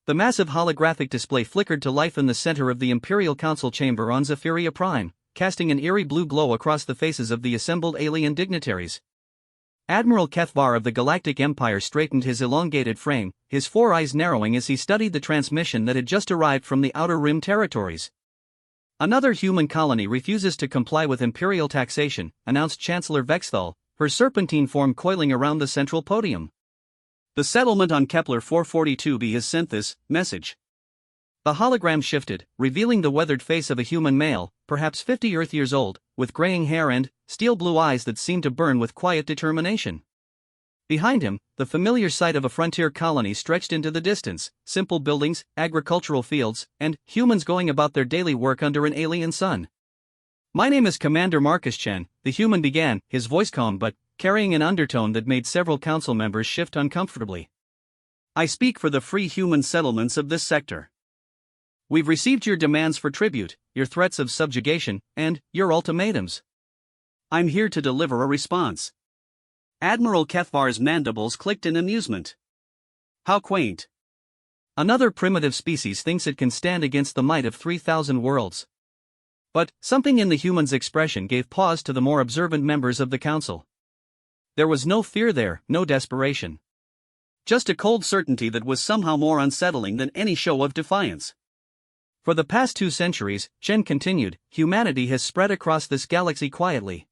The massive holographic display flickered to life in the center of the Imperial Council chamber on Zephyria Prime, casting an eerie blue glow across the faces of the assembled alien dignitaries. Admiral Kethvar of the Galactic Empire straightened his elongated frame, his four eyes narrowing as he studied the transmission that had just arrived from the Outer Rim territories. "Another human colony refuses to comply with Imperial taxation," announced Chancellor Vexthal, her serpentine form coiling around the central podium. "The settlement on Kepler 442b has sent this message." The hologram shifted, revealing the weathered face of a human male, perhaps 50 Earth years old, with graying hair and steel-blue eyes that seemed to burn with quiet determination. Behind him, the familiar sight of a frontier colony stretched into the distance: simple buildings, agricultural fields, and humans going about their daily work under an alien sun. "My name is Commander Marcus Chen," the human began, his voice calm but carrying an undertone that made several council members shift uncomfortably. "I speak for the free human settlements of this sector. We've received your demands for tribute, your threats of subjugation, and your ultimatums. I'm here to deliver a response." Admiral Kethvar's mandibles clicked in amusement. "How quaint. Another primitive species thinks it can stand against the might of 3,000 worlds." But something in the human's expression gave pause to the more observant members of the council. There was no fear there, no desperation. Just a cold certainty that was somehow more unsettling than any show of defiance. "For the past 2 centuries, Chen continued, humanity has spread across this galaxy quietly.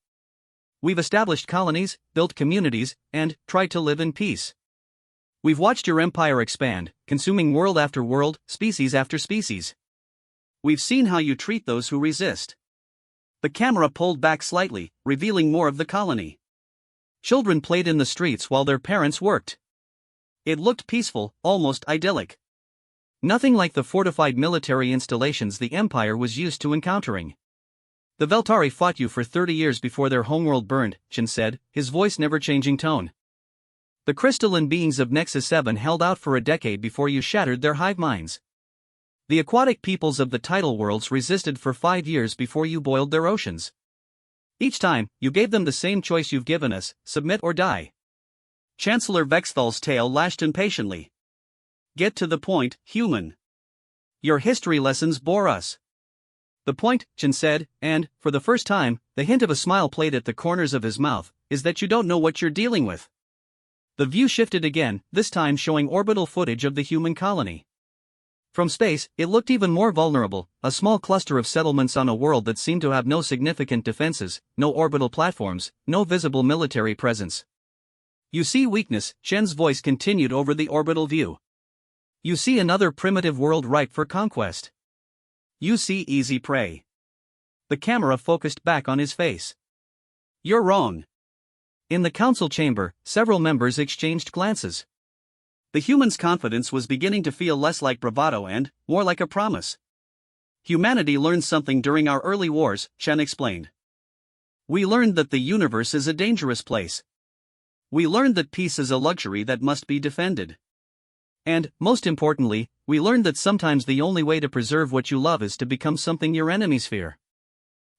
We've established colonies, built communities, and tried to live in peace. We've watched your empire expand, consuming world after world, species after species. We've seen how you treat those who resist." The camera pulled back slightly, revealing more of the colony. Children played in the streets while their parents worked. It looked peaceful, almost idyllic. Nothing like the fortified military installations the Empire was used to encountering. "The Veltari fought you for 30 years before their homeworld burned," Chen said, his voice never changing tone. "The crystalline beings of Nexus 7 held out for a decade before you shattered their hive minds. The aquatic peoples of the tidal worlds resisted for 5 years before you boiled their oceans. Each time, you gave them the same choice you've given us: submit or die." Chancellor Vexthal's tail lashed impatiently. "Get to the point, human. Your history lessons bore us." "The point," Chen said, and, for the first time, the hint of a smile played at the corners of his mouth, "is that you don't know what you're dealing with." The view shifted again, this time showing orbital footage of the human colony. From space, it looked even more vulnerable, a small cluster of settlements on a world that seemed to have no significant defenses, no orbital platforms, no visible military presence. "You see weakness," Chen's voice continued over the orbital view. "You see another primitive world ripe for conquest. You see easy prey." The camera focused back on his face. "You're wrong." In the council chamber, several members exchanged glances. The human's confidence was beginning to feel less like bravado and more like a promise. "Humanity learned something during our early wars," Chen explained. "We learned that the universe is a dangerous place. We learned that peace is a luxury that must be defended. And, most importantly, we learned that sometimes the only way to preserve what you love is to become something your enemies fear."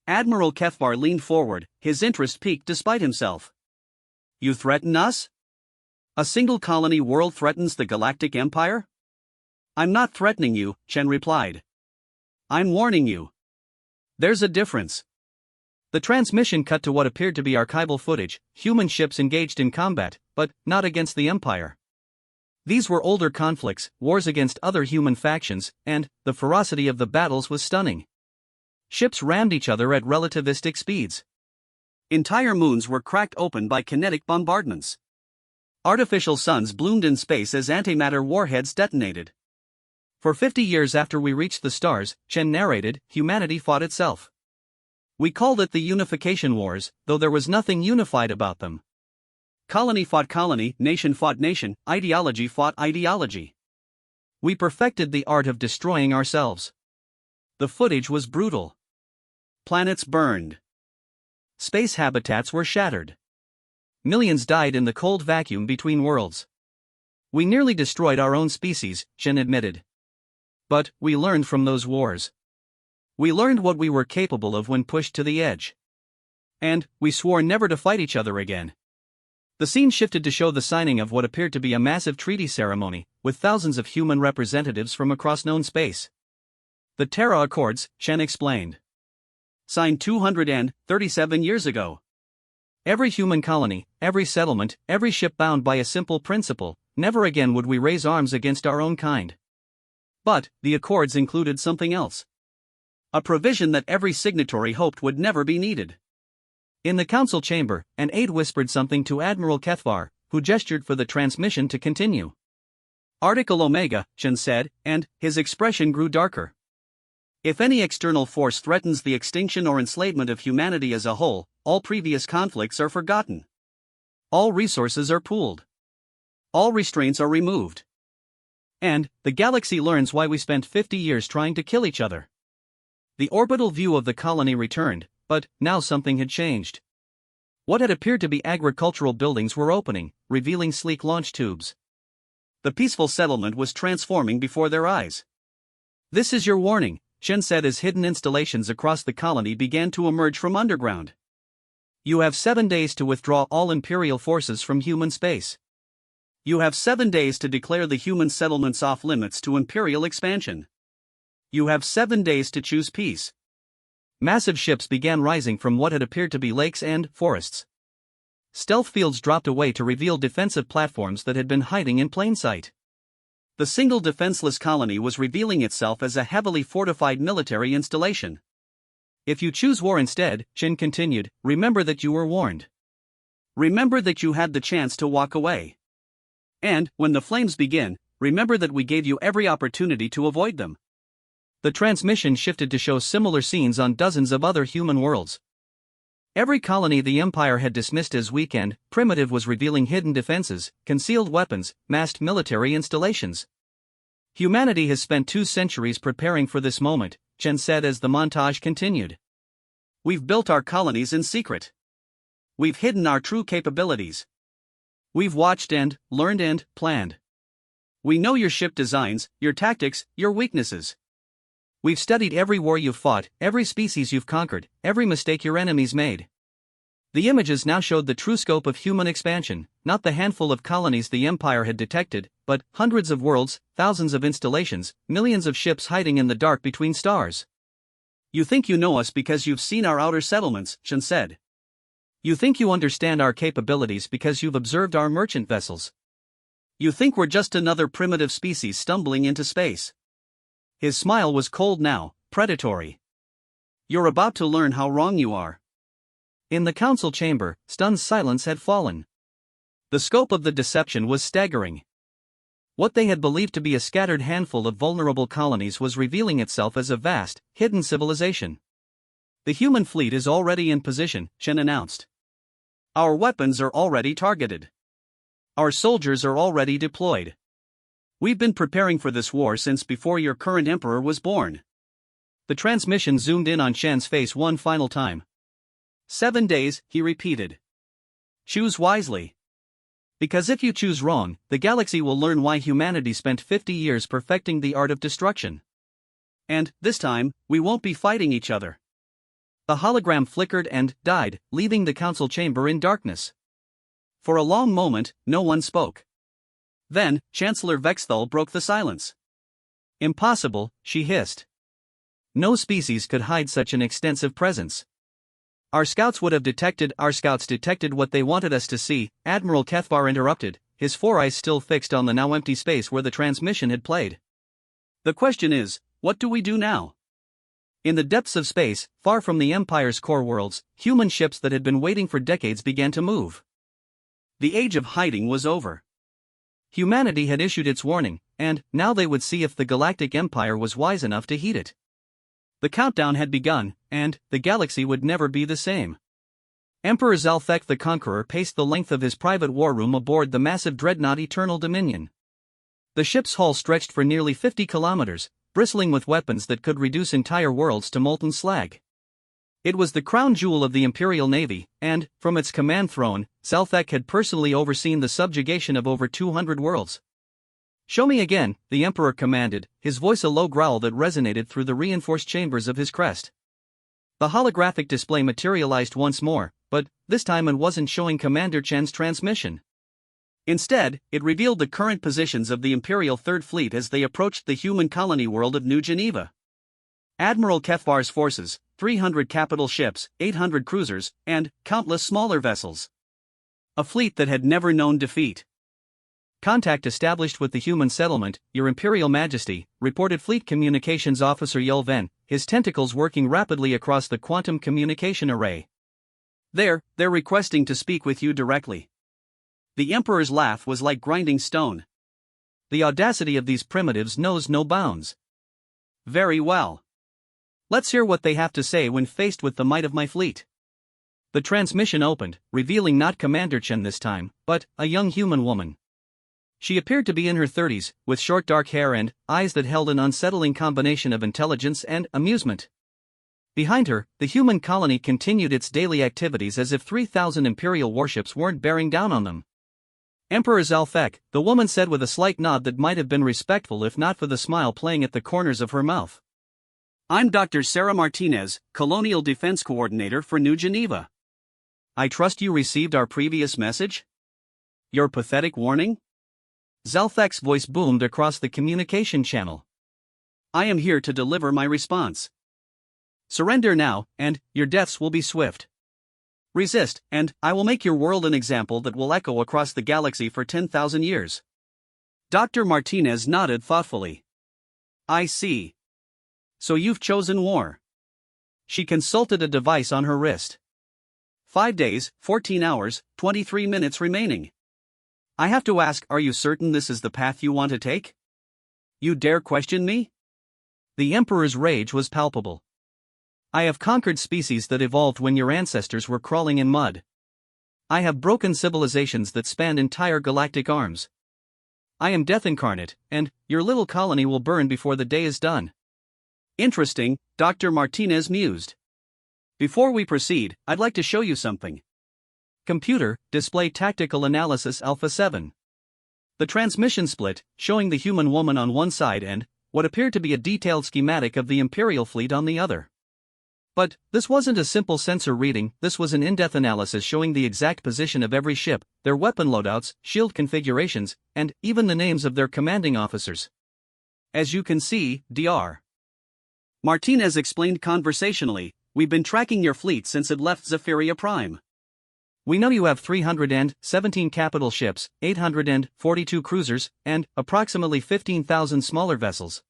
Admiral Kethvar leaned forward, his interest piqued despite himself. "You threaten us? A single colony world threatens the Galactic Empire?" "I'm not threatening you," Chen replied. "I'm warning you. There's a difference." The transmission cut to what appeared to be archival footage: human ships engaged in combat, but not against the Empire. These were older conflicts, wars against other human factions, and the ferocity of the battles was stunning. Ships rammed each other at relativistic speeds. Entire moons were cracked open by kinetic bombardments. Artificial suns bloomed in space as antimatter warheads detonated. "For 50 years after we reached the stars," Chen narrated, "humanity fought itself. We called it the Unification Wars, though there was nothing unified about them. Colony fought colony, nation fought nation, ideology fought ideology. We perfected the art of destroying ourselves." The footage was brutal. Planets burned. Space habitats were shattered. Millions died in the cold vacuum between worlds. "We nearly destroyed our own species," Chen admitted. "But we learned from those wars. We learned what we were capable of when pushed to the edge. And we swore never to fight each other again." The scene shifted to show the signing of what appeared to be a massive treaty ceremony, with thousands of human representatives from across known space. The Terra Accords, Shen explained. Signed 237 years ago. Every human colony, every settlement, every ship bound by a simple principle: never again would we raise arms against our own kind. But the Accords included something else. A provision that every signatory hoped would never be needed. In the council chamber, an aide whispered something to Admiral Kethvar, who gestured for the transmission to continue. Article Omega, Shen said, and his expression grew darker. If any external force threatens the extinction or enslavement of humanity as a whole, all previous conflicts are forgotten. All resources are pooled. All restraints are removed. And the galaxy learns why we spent 50 years trying to kill each other. The orbital view of the colony returned, but now something had changed. What had appeared to be agricultural buildings were opening, revealing sleek launch tubes. The peaceful settlement was transforming before their eyes. This is your warning, Shen said as hidden installations across the colony began to emerge from underground. You have 7 days to withdraw all Imperial forces from human space. You have 7 days to declare the human settlements off limits to Imperial expansion. You have 7 days to choose peace. Massive ships began rising from what had appeared to be lakes and forests. Stealth fields dropped away to reveal defensive platforms that had been hiding in plain sight. The single defenseless colony was revealing itself as a heavily fortified military installation. If you choose war instead, Shin continued, remember that you were warned. Remember that you had the chance to walk away. And, when the flames begin, remember that we gave you every opportunity to avoid them. The transmission shifted to show similar scenes on dozens of other human worlds. Every colony the Empire had dismissed as weak and primitive was revealing hidden defenses, concealed weapons, masked military installations. Humanity has spent 2 centuries preparing for this moment, Chen said as the montage continued. We've built our colonies in secret. We've hidden our true capabilities. We've watched and learned and planned. We know your ship designs, your tactics, your weaknesses. We've studied every war you've fought, every species you've conquered, every mistake your enemies made. The images now showed the true scope of human expansion, not the handful of colonies the Empire had detected, but hundreds of worlds, thousands of installations, millions of ships hiding in the dark between stars. You think you know us because you've seen our outer settlements, Shen said. You think you understand our capabilities because you've observed our merchant vessels. You think we're just another primitive species stumbling into space. His smile was cold now, predatory. You're about to learn how wrong you are. In the council chamber, stunned silence had fallen. The scope of the deception was staggering. What they had believed to be a scattered handful of vulnerable colonies was revealing itself as a vast, hidden civilization. The human fleet is already in position, Shen announced. Our weapons are already targeted. Our soldiers are already deployed. We've been preparing for this war since before your current emperor was born. The transmission zoomed in on Shen's face one final time. 7 days, he repeated. Choose wisely. Because if you choose wrong, the galaxy will learn why humanity spent 50 years perfecting the art of destruction. And, this time, we won't be fighting each other. The hologram flickered and died, leaving the council chamber in darkness. For a long moment, no one spoke. Then, Chancellor Vexthal broke the silence. Impossible, she hissed. No species could hide such an extensive presence. Our scouts detected what they wanted us to see, Admiral Kethvar interrupted, his 4 eyes still fixed on the now empty space where the transmission had played. The question is, what do we do now? In the depths of space, far from the Empire's core worlds, human ships that had been waiting for decades began to move. The age of hiding was over. Humanity had issued its warning, and now they would see if the Galactic Empire was wise enough to heed it. The countdown had begun, and the galaxy would never be the same. Emperor Zalthek the Conqueror paced the length of his private war room aboard the massive dreadnought Eternal Dominion. The ship's hull stretched for nearly 50 kilometers, bristling with weapons that could reduce entire worlds to molten slag. It was the crown jewel of the Imperial Navy, and, from its command throne, Zalthek had personally overseen the subjugation of over 200 worlds. Show me again, the Emperor commanded, his voice a low growl that resonated through the reinforced chambers of his crest. The holographic display materialized once more, but this time it wasn't showing Commander Chen's transmission. Instead, it revealed the current positions of the Imperial Third Fleet as they approached the human colony world of New Geneva. Admiral Kefvar's forces, 300 capital ships, 800 cruisers, and countless smaller vessels. A fleet that had never known defeat. Contact established with the human settlement, Your Imperial Majesty, reported Fleet Communications Officer Yul Ven, his tentacles working rapidly across the quantum communication array. They're requesting to speak with you directly. The Emperor's laugh was like grinding stone. The audacity of these primitives knows no bounds. Very well. Let's hear what they have to say when faced with the might of my fleet. The transmission opened, revealing not Commander Chen this time, but a young human woman. She appeared to be in her 30s, with short dark hair and eyes that held an unsettling combination of intelligence and amusement. Behind her, the human colony continued its daily activities as if 3,000 Imperial warships weren't bearing down on them. Emperor Zalfek, the woman said with a slight nod that might have been respectful if not for the smile playing at the corners of her mouth. I'm Dr. Sarah Martinez, Colonial Defense Coordinator for New Geneva. I trust you received our previous message? Your pathetic warning? Zalfek's voice boomed across the communication channel. I am here to deliver my response. Surrender now, and your deaths will be swift. Resist, and I will make your world an example that will echo across the galaxy for 10,000 years. Dr. Martinez nodded thoughtfully. I see. So you've chosen war. She consulted a device on her wrist. 5 days, 14 hours, 23 minutes remaining. I have to ask, are you certain this is the path you want to take? You dare question me? The Emperor's rage was palpable. I have conquered species that evolved when your ancestors were crawling in mud. I have broken civilizations that spanned entire galactic arms. I am death incarnate, and your little colony will burn before the day is done. Interesting, Dr. Martinez mused. Before we proceed, I'd like to show you something. Computer, display tactical analysis Alpha 7. The transmission split, showing the human woman on one side and what appeared to be a detailed schematic of the Imperial fleet on the other. But this wasn't a simple sensor reading, this was an in-depth analysis showing the exact position of every ship, their weapon loadouts, shield configurations, and even the names of their commanding officers. As you can see, Dr. Martinez explained conversationally, we've been tracking your fleet since it left Zephyria Prime. We know you have 317 capital ships, 842 cruisers, and approximately 15,000 smaller vessels.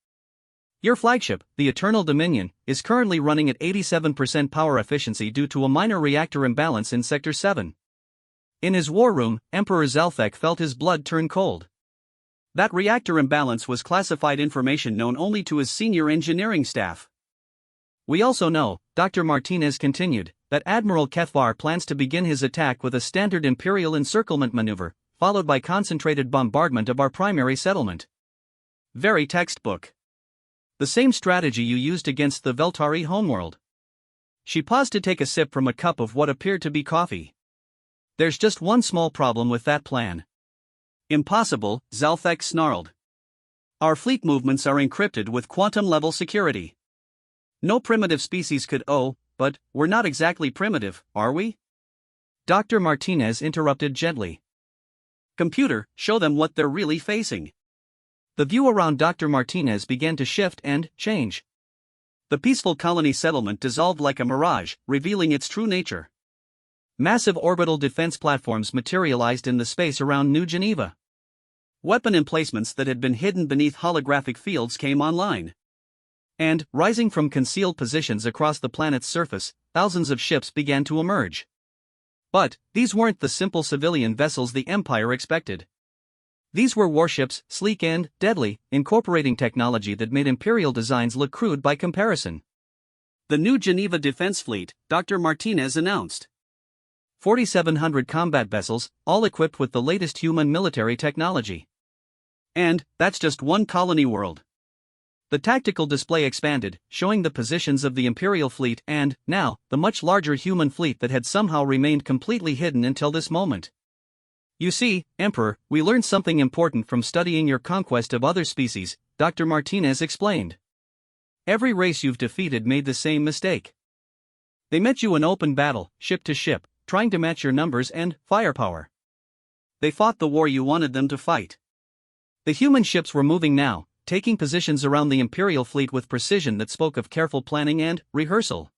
Your flagship, the Eternal Dominion, is currently running at 87% power efficiency due to a minor reactor imbalance in Sector 7. In his war room, Emperor Zalfek felt his blood turn cold. That reactor imbalance was classified information known only to his senior engineering staff. We also know, Dr. Martinez continued, that Admiral Kefvar plans to begin his attack with a standard Imperial encirclement maneuver, followed by concentrated bombardment of our primary settlement. Very textbook. The same strategy you used against the Veltari homeworld. She paused to take a sip from a cup of what appeared to be coffee. There's just one small problem with that plan. Impossible, Zalfek snarled. Our fleet movements are encrypted with quantum-level security. No primitive species could but we're not exactly primitive, are we? Dr. Martinez interrupted gently. Computer, show them what they're really facing. The view around Dr. Martinez began to shift and change. The peaceful colony settlement dissolved like a mirage, revealing its true nature. Massive orbital defense platforms materialized in the space around New Geneva. Weapon emplacements that had been hidden beneath holographic fields came online. And, rising from concealed positions across the planet's surface, thousands of ships began to emerge. But, these weren't the simple civilian vessels the Empire expected. These were warships, sleek and deadly, incorporating technology that made Imperial designs look crude by comparison. The New Geneva Defense Fleet, Dr. Martinez announced. 4,700 combat vessels, all equipped with the latest human military technology. And, that's just one colony world. The tactical display expanded, showing the positions of the Imperial fleet and, now, the much larger human fleet that had somehow remained completely hidden until this moment. You see, Emperor, we learned something important from studying your conquest of other species, Dr. Martinez explained. Every race you've defeated made the same mistake. They met you in open battle, ship to ship, trying to match your numbers and firepower. They fought the war you wanted them to fight. The human ships were moving now, taking positions around the Imperial fleet with precision that spoke of careful planning and rehearsal.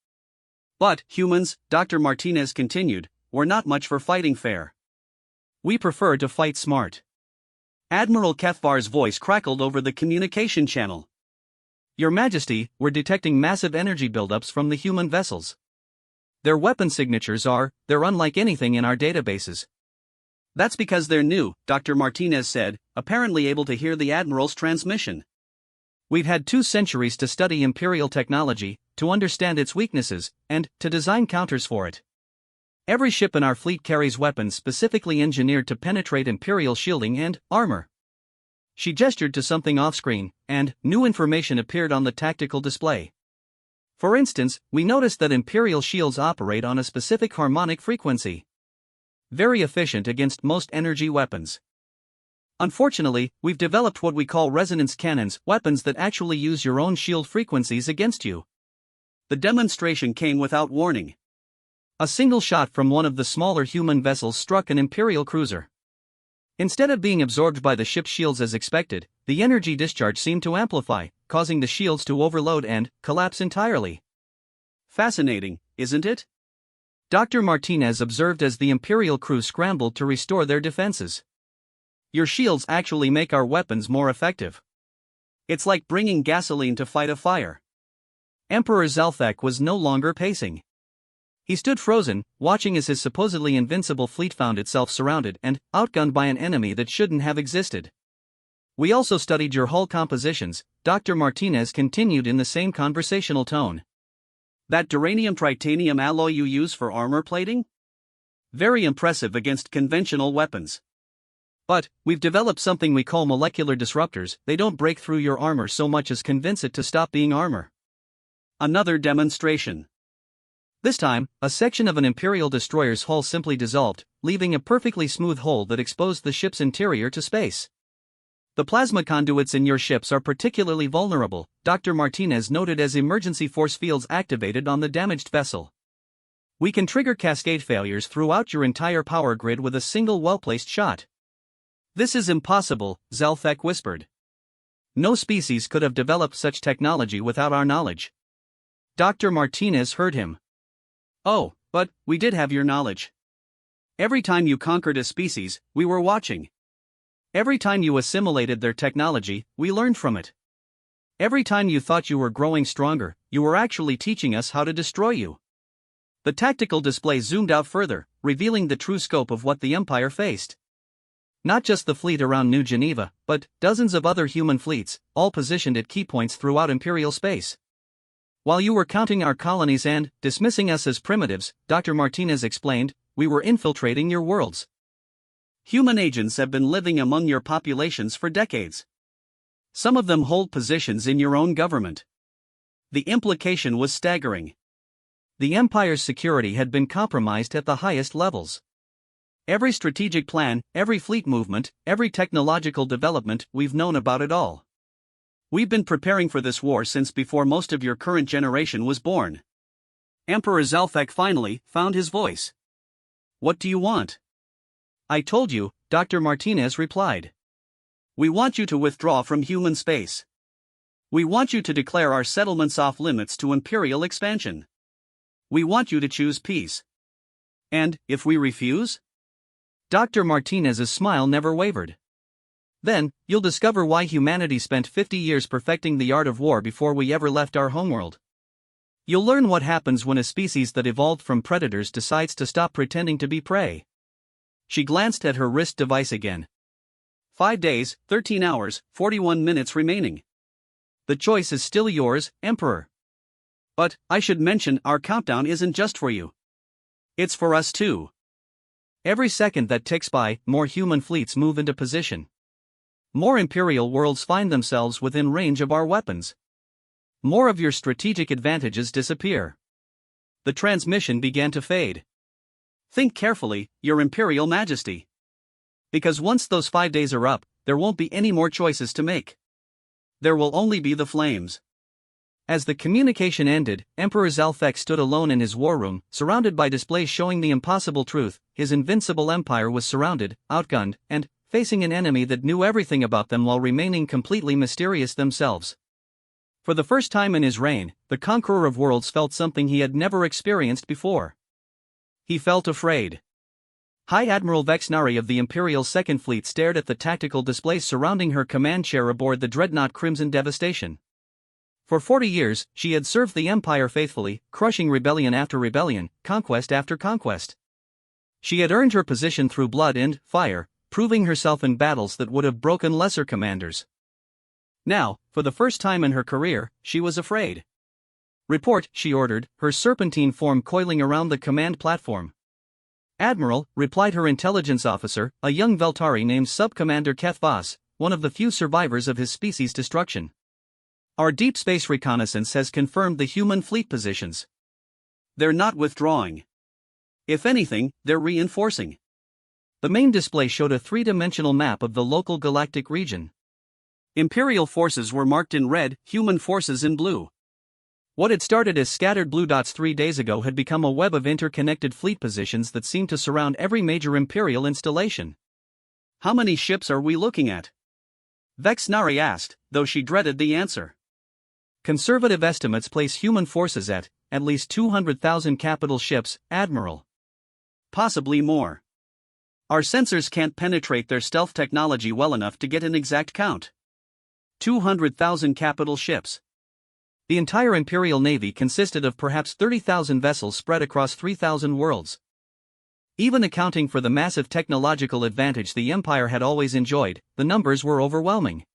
But, humans, Dr. Martinez continued, we're not much for fighting fair. We prefer to fight smart. Admiral Kethvar's voice crackled over the communication channel. Your Majesty, we're detecting massive energy buildups from the human vessels. Their weapon signatures they're unlike anything in our databases. That's because they're new, Dr. Martinez said, apparently able to hear the Admiral's transmission. We've had 2 centuries to study Imperial technology, to understand its weaknesses, and to design counters for it. Every ship in our fleet carries weapons specifically engineered to penetrate Imperial shielding and armor. She gestured to something off-screen, and new information appeared on the tactical display. For instance, we noticed that Imperial shields operate on a specific harmonic frequency. Very efficient against most energy weapons. Unfortunately, we've developed what we call resonance cannons, weapons that actually use your own shield frequencies against you. The demonstration came without warning. A single shot from one of the smaller human vessels struck an Imperial cruiser. Instead of being absorbed by the ship's shields as expected, the energy discharge seemed to amplify, causing the shields to overload and collapse entirely. Fascinating, isn't it? Dr. Martinez observed as the Imperial crew scrambled to restore their defenses. Your shields actually make our weapons more effective. It's like bringing gasoline to fight a fire. Emperor Zalthak was no longer pacing. He stood frozen, watching as his supposedly invincible fleet found itself surrounded and outgunned by an enemy that shouldn't have existed. We also studied your hull compositions, Dr. Martinez continued in the same conversational tone. That duranium-tritanium alloy you use for armor plating? Very impressive against conventional weapons. But, we've developed something we call molecular disruptors. They don't break through your armor so much as convince it to stop being armor. Another demonstration. This time, a section of an Imperial destroyer's hull simply dissolved, leaving a perfectly smooth hole that exposed the ship's interior to space. The plasma conduits in your ships are particularly vulnerable, Dr. Martinez noted as emergency force fields activated on the damaged vessel. We can trigger cascade failures throughout your entire power grid with a single well-placed shot. This is impossible, Zalthak whispered. No species could have developed such technology without our knowledge. Dr. Martinez heard him. Oh, but we did have your knowledge. Every time you conquered a species, we were watching. Every time you assimilated their technology, we learned from it. Every time you thought you were growing stronger, you were actually teaching us how to destroy you. The tactical display zoomed out further, revealing the true scope of what the Empire faced. Not just the fleet around New Geneva, but dozens of other human fleets, all positioned at key points throughout Imperial space. While you were counting our colonies and dismissing us as primitives, Dr. Martinez explained, we were infiltrating your worlds. Human agents have been living among your populations for decades. Some of them hold positions in your own government. The implication was staggering. The Empire's security had been compromised at the highest levels. Every strategic plan, every fleet movement, every technological development, we've known about it all. We've been preparing for this war since before most of your current generation was born. Emperor Zalthak finally found his voice. What do you want? I told you, Dr. Martinez replied. We want you to withdraw from human space. We want you to declare our settlements off limits to Imperial expansion. We want you to choose peace. And, if we refuse? Dr. Martinez's smile never wavered. Then, you'll discover why humanity spent 50 years perfecting the art of war before we ever left our homeworld. You'll learn what happens when a species that evolved from predators decides to stop pretending to be prey. She glanced at her wrist device again. 5 days, 13 hours, 41 minutes remaining. The choice is still yours, Emperor. But, I should mention, our countdown isn't just for you. It's for us too. Every second that ticks by, more human fleets move into position. More Imperial worlds find themselves within range of our weapons. More of your strategic advantages disappear. The transmission began to fade. Think carefully, Your Imperial Majesty. Because once those 5 days are up, there won't be any more choices to make. There will only be the flames. As the communication ended, Emperor Zalfek stood alone in his war room, surrounded by displays showing the impossible truth: his invincible empire was surrounded, outgunned, and facing an enemy that knew everything about them while remaining completely mysterious themselves. For the first time in his reign, the conqueror of worlds felt something he had never experienced before. He felt afraid. High Admiral Vexnari of the Imperial Second Fleet stared at the tactical displays surrounding her command chair aboard the dreadnought Crimson Devastation. For 40 years, she had served the Empire faithfully, crushing rebellion after rebellion, conquest after conquest. She had earned her position through blood and fire, proving herself in battles that would have broken lesser commanders. Now, for the first time in her career, she was afraid. "Report," she ordered, her serpentine form coiling around the command platform. "Admiral," replied her intelligence officer, a young Veltari named Subcommander Kethvas, one of the few survivors of his species' destruction. "Our deep space reconnaissance has confirmed the human fleet positions. They're not withdrawing. If anything, they're reinforcing." The main display showed a three-dimensional map of the local galactic region. Imperial forces were marked in red, human forces in blue. What had started as scattered blue dots 3 days ago had become a web of interconnected fleet positions that seemed to surround every major Imperial installation. "How many ships are we looking at?" Vexnari asked, though she dreaded the answer. "Conservative estimates place human forces at least 200,000 capital ships, Admiral. Possibly more. Our sensors can't penetrate their stealth technology well enough to get an exact count. 200,000 capital ships." The entire Imperial Navy consisted of perhaps 30,000 vessels spread across 3,000 worlds. Even accounting for the massive technological advantage the Empire had always enjoyed, the numbers were overwhelming.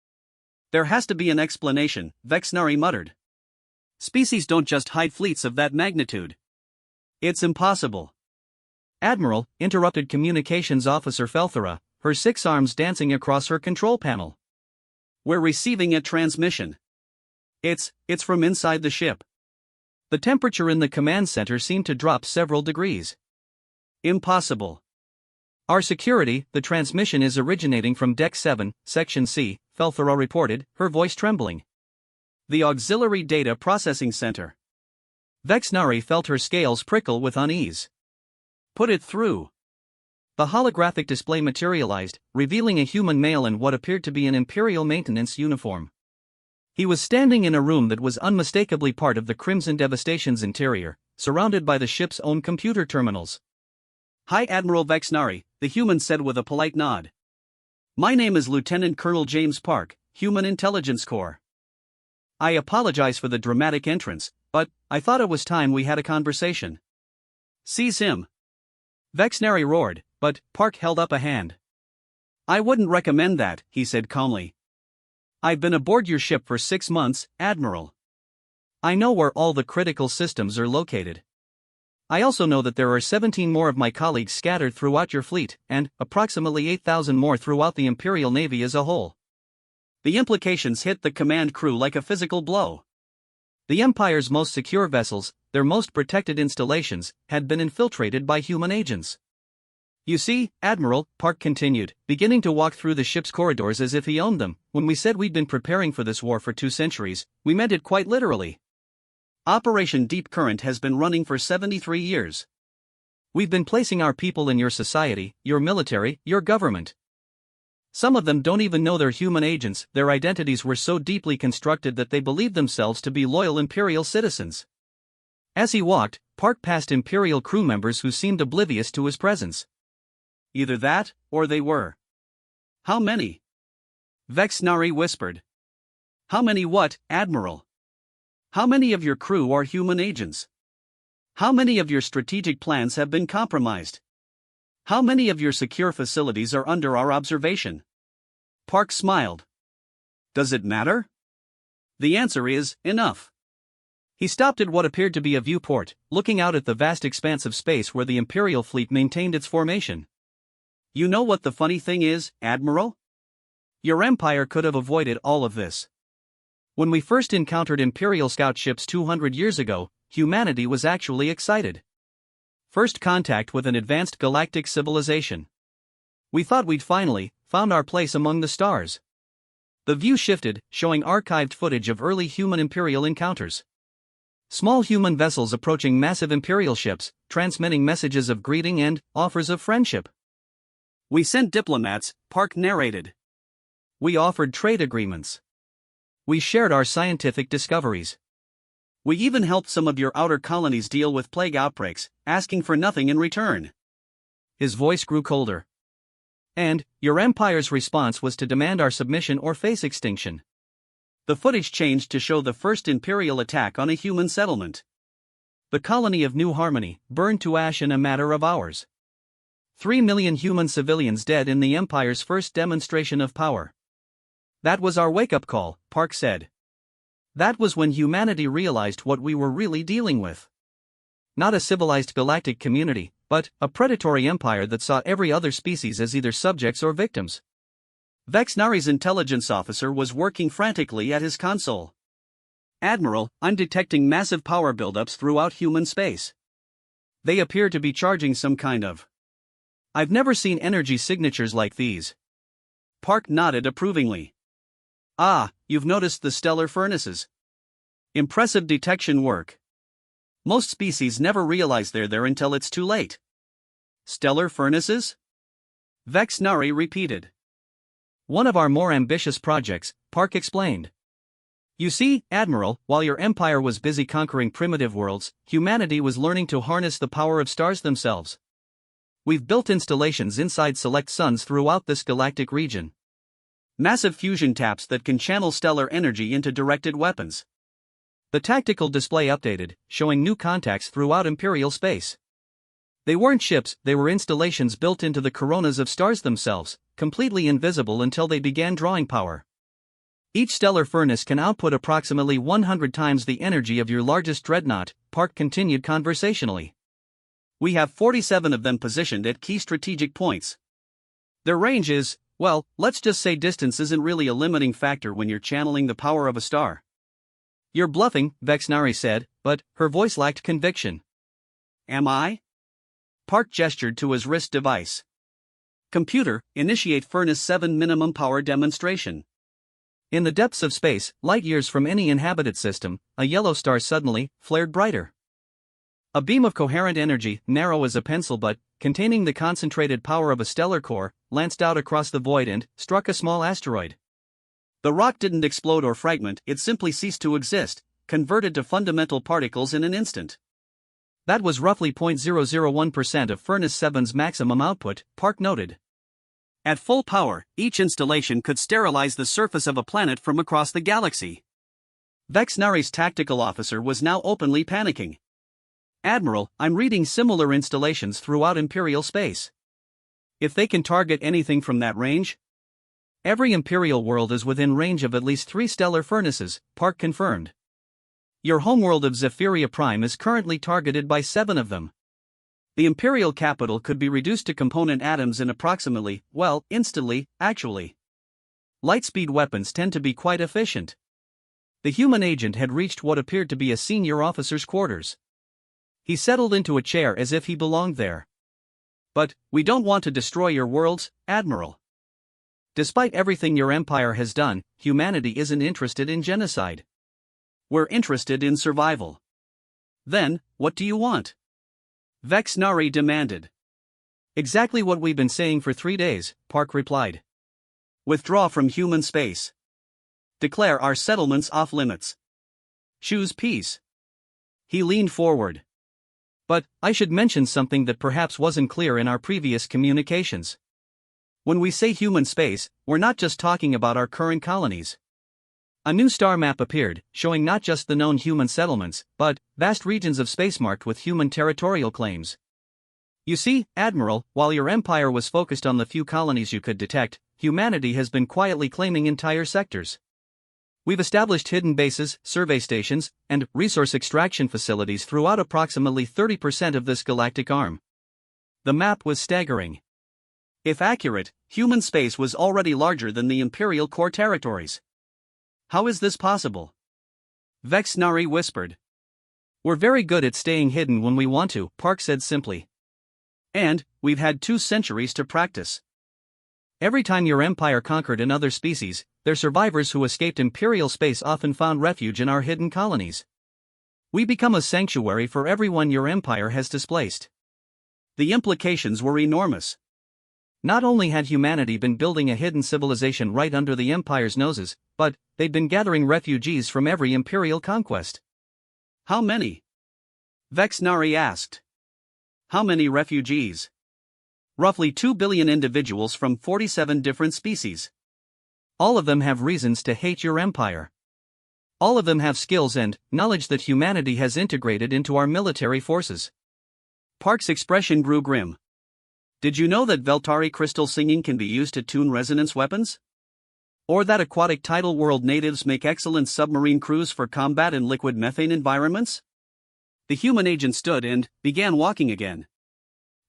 "There has to be an explanation," Vexnari muttered. "Species don't just hide fleets of that magnitude. It's impossible." "Admiral," interrupted Communications Officer Felthera, her 6 arms dancing across her control panel. "We're receiving a transmission. It's from inside the ship." The temperature in the command center seemed to drop several degrees. "Impossible. Our security, the transmission is originating from Deck 7, Section C," Felthera reported, her voice trembling. "The Auxiliary Data Processing Center." Vexnari felt her scales prickle with unease. "Put it through." The holographic display materialized, revealing a human male in what appeared to be an Imperial maintenance uniform. He was standing in a room that was unmistakably part of the Crimson Devastation's interior, surrounded by the ship's own computer terminals. "Hi Admiral Vexnari," the human said with a polite nod. "My name is Lieutenant Colonel James Park, Human Intelligence Corps. I apologize for the dramatic entrance, but I thought it was time we had a conversation." "Seize him!" Vexnari roared, but Park held up a hand. "I wouldn't recommend that," he said calmly. "I've been aboard your ship for 6 months, Admiral. I know where all the critical systems are located. I also know that there are 17 more of my colleagues scattered throughout your fleet, and approximately 8,000 more throughout the Imperial Navy as a whole." The implications hit the command crew like a physical blow. The Empire's most secure vessels, their most protected installations, had been infiltrated by human agents. "You see, Admiral," Park continued, beginning to walk through the ship's corridors as if he owned them, "when we said we'd been preparing for this war for 2 centuries, we meant it quite literally. Operation Deep Current has been running for 73 years. We've been placing our people in your society, your military, your government. Some of them don't even know they're human agents. Their identities were so deeply constructed that they believed themselves to be loyal Imperial citizens." As he walked, Park passed Imperial crew members who seemed oblivious to his presence. "Either that, or they were." "How many?" Vexnari whispered. "How many what, Admiral? How many of your crew are human agents? How many of your strategic plans have been compromised? How many of your secure facilities are under our observation?" Park smiled. "Does it matter? The answer is, enough." He stopped at what appeared to be a viewport, looking out at the vast expanse of space where the Imperial fleet maintained its formation. "You know what the funny thing is, Admiral? Your Empire could have avoided all of this. When we first encountered Imperial scout ships 200 years ago, humanity was actually excited. First contact with an advanced galactic civilization. We thought we'd finally found our place among the stars. The view shifted, showing archived footage of early human Imperial encounters. Small human vessels approaching massive Imperial ships, transmitting messages of greeting and offers of friendship. We sent diplomats, Park narrated. We offered trade agreements. We shared our scientific discoveries. We even helped some of your outer colonies deal with plague outbreaks, asking for nothing in return. His voice grew colder. And your empire's response was to demand our submission or face extinction. The footage changed to show the first Imperial attack on a human settlement. The colony of New Harmony burned to ash in a matter of hours. 3 million human civilians dead in the Empire's first demonstration of power. That was our wake-up call, Park said. That was when humanity realized what we were really dealing with. Not a civilized galactic community, but a predatory empire that saw every other species as either subjects or victims. Vexnari's intelligence officer was working frantically at his console. Admiral, I'm detecting massive power buildups throughout human space. They appear to be charging some kind of. I've never seen energy signatures like these. Park nodded approvingly. Ah, you've noticed the stellar furnaces. Impressive detection work. Most species never realize they're there until it's too late. Stellar furnaces? Vexnari repeated. One of our more ambitious projects, Park explained. You see, Admiral, while your empire was busy conquering primitive worlds, humanity was learning to harness the power of stars themselves. We've built installations inside select suns throughout this galactic region. Massive fusion taps that can channel stellar energy into directed weapons. The tactical display updated, showing new contacts throughout Imperial space. They weren't ships, they were installations built into the coronas of stars themselves, completely invisible until they began drawing power. Each stellar furnace can output approximately 100 times the energy of your largest dreadnought, Park continued conversationally. We have 47 of them positioned at key strategic points. Their range is, well, let's just say distance isn't really a limiting factor when you're channeling the power of a star. You're bluffing, Vexnari said, but her voice lacked conviction. Am I? Park gestured to his wrist device. Computer, initiate Furnace 7 minimum power demonstration. In the depths of space, light years from any inhabited system, a yellow star suddenly flared brighter. A beam of coherent energy, narrow as a pencil but containing the concentrated power of a stellar core, lanced out across the void and struck a small asteroid. The rock didn't explode or fragment, it simply ceased to exist, converted to fundamental particles in an instant. That was roughly 0.001% of Furnace 7's maximum output, Park noted. At full power, each installation could sterilize the surface of a planet from across the galaxy. Vexnari's tactical officer was now openly panicking. Admiral, I'm reading similar installations throughout Imperial space. If they can target anything from that range? Every Imperial world is within range of at least 3 stellar furnaces, Park confirmed. Your homeworld of Zephyria Prime is currently targeted by 7 of them. The Imperial capital could be reduced to component atoms in approximately, well, instantly, actually. Lightspeed weapons tend to be quite efficient. The human agent had reached what appeared to be a senior officer's quarters. He settled into a chair as if he belonged there. But, we don't want to destroy your worlds, Admiral. Despite everything your empire has done, humanity isn't interested in genocide. We're interested in survival. Then, what do you want? Vexnari demanded. Exactly what we've been saying for 3 days, Park replied. Withdraw from human space. Declare our settlements off limits. Choose peace. He leaned forward. But, I should mention something that perhaps wasn't clear in our previous communications. When we say human space, we're not just talking about our current colonies. A new star map appeared, showing not just the known human settlements, but vast regions of space marked with human territorial claims. You see, Admiral, while your empire was focused on the few colonies you could detect, humanity has been quietly claiming entire sectors. We've established hidden bases, survey stations, and resource extraction facilities throughout approximately 30% of this galactic arm. The map was staggering. If accurate, human space was already larger than the Imperial core territories. How is this possible? Vexnari whispered. We're very good at staying hidden when we want to, Park said simply. And, we've had 2 centuries to practice. Every time your empire conquered another species, their survivors who escaped imperial space often found refuge in our hidden colonies. We become a sanctuary for everyone your empire has displaced. The implications were enormous. Not only had humanity been building a hidden civilization right under the empire's noses, but they'd been gathering refugees from every imperial conquest. How many? Vexnari asked. How many refugees? Roughly 2 billion individuals from 47 different species. All of them have reasons to hate your empire. All of them have skills and knowledge that humanity has integrated into our military forces. Park's expression grew grim. Did you know that Veltari crystal singing can be used to tune resonance weapons? Or that aquatic tidal world natives make excellent submarine crews for combat in liquid methane environments? The human agent stood and began walking again.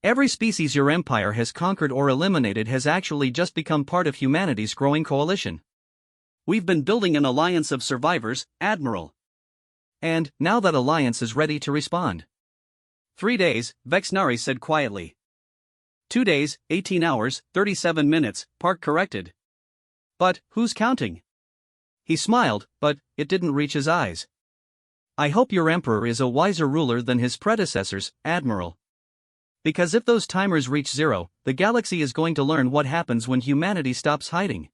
Every species your empire has conquered or eliminated has actually just become part of humanity's growing coalition. We've been building an alliance of survivors, Admiral. And now that alliance is ready to respond. 3 days, Vexnari said quietly. 2 days, 18 hours, 37 minutes, Park corrected. But who's counting? He smiled, but it didn't reach his eyes. I hope your emperor is a wiser ruler than his predecessors, Admiral. Because if those timers reach zero, the galaxy is going to learn what happens when humanity stops hiding.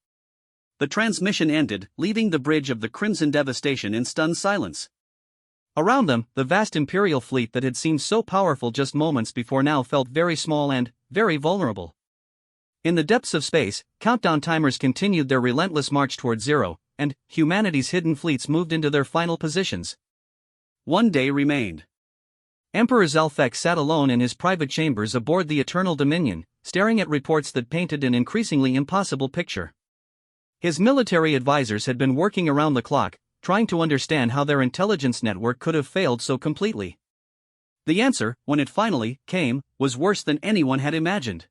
The transmission ended, leaving the bridge of the Crimson Devastation in stunned silence. Around them, the vast Imperial fleet that had seemed so powerful just moments before now felt very small and very vulnerable. In the depths of space, countdown timers continued their relentless march toward zero, and humanity's hidden fleets moved into their final positions. 1 day remained. Emperor Zelfek sat alone in his private chambers aboard the Eternal Dominion, staring at reports that painted an increasingly impossible picture. His military advisors had been working around the clock, trying to understand how their intelligence network could have failed so completely. The answer, when it finally came, was worse than anyone had imagined.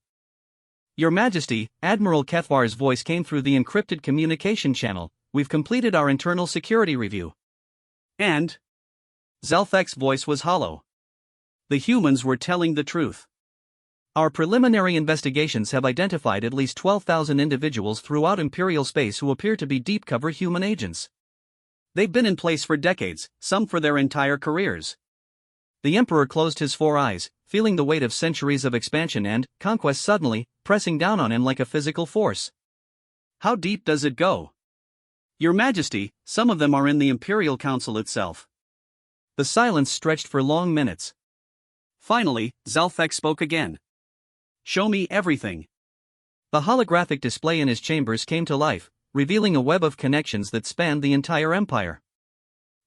Your Majesty, Admiral Kethvar's voice came through the encrypted communication channel. We've completed our internal security review. And Zelfek's voice was hollow. The humans were telling the truth. Our preliminary investigations have identified at least 12,000 individuals throughout Imperial space who appear to be deep-cover human agents. They've been in place for decades, some for their entire careers. The Emperor closed his 4 eyes, feeling the weight of centuries of expansion and conquest suddenly pressing down on him like a physical force. How deep does it go? Your Majesty, some of them are in the Imperial Council itself. The silence stretched for long minutes. Finally, Zelfek spoke again. Show me everything. The holographic display in his chambers came to life, revealing a web of connections that spanned the entire empire.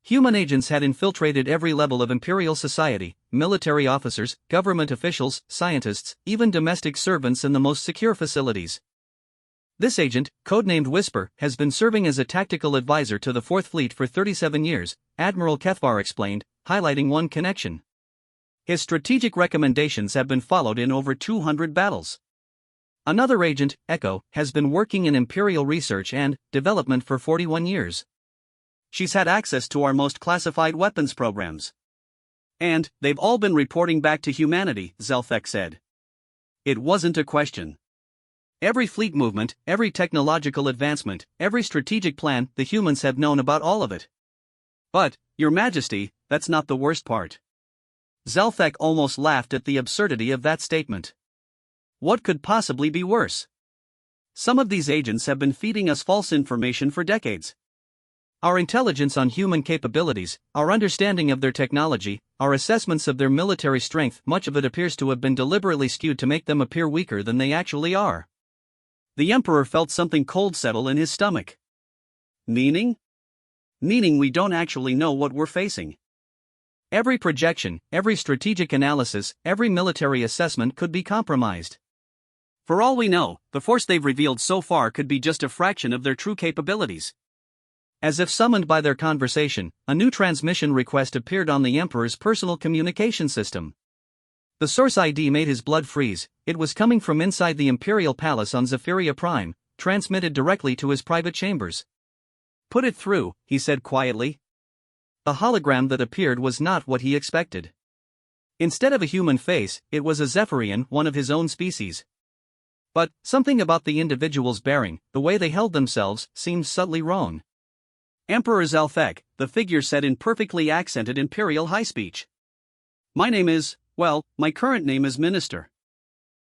Human agents had infiltrated every level of imperial society, military officers, government officials, scientists, even domestic servants in the most secure facilities. This agent, codenamed Whisper, has been serving as a tactical advisor to the 4th Fleet for 37 years, Admiral Kethvar explained, highlighting one connection. His strategic recommendations have been followed in over 200 battles. Another agent, Echo, has been working in Imperial research and development for 41 years. She's had access to our most classified weapons programs. And they've all been reporting back to humanity, Zelfek said. It wasn't a question. Every fleet movement, every technological advancement, every strategic plan, the humans have known about all of it. But, Your Majesty, that's not the worst part. Zelfek almost laughed at the absurdity of that statement. What could possibly be worse? Some of these agents have been feeding us false information for decades. Our intelligence on human capabilities, our understanding of their technology, our assessments of their military strength, much of it appears to have been deliberately skewed to make them appear weaker than they actually are. The Emperor felt something cold settle in his stomach. Meaning? Meaning we don't actually know what we're facing. Every projection, every strategic analysis, every military assessment could be compromised. For all we know, the force they've revealed so far could be just a fraction of their true capabilities. As if summoned by their conversation, a new transmission request appeared on the Emperor's personal communication system. The source ID made his blood freeze. It was coming from inside the Imperial Palace on Zephyria Prime, transmitted directly to his private chambers. Put it through, he said quietly. The hologram that appeared was not what he expected. Instead of a human face, it was a Zephyrian, one of his own species. But, something about the individual's bearing, the way they held themselves, seemed subtly wrong. Emperor Zalthek, the figure said in perfectly accented imperial high speech. My name is, well, my current name is Minister.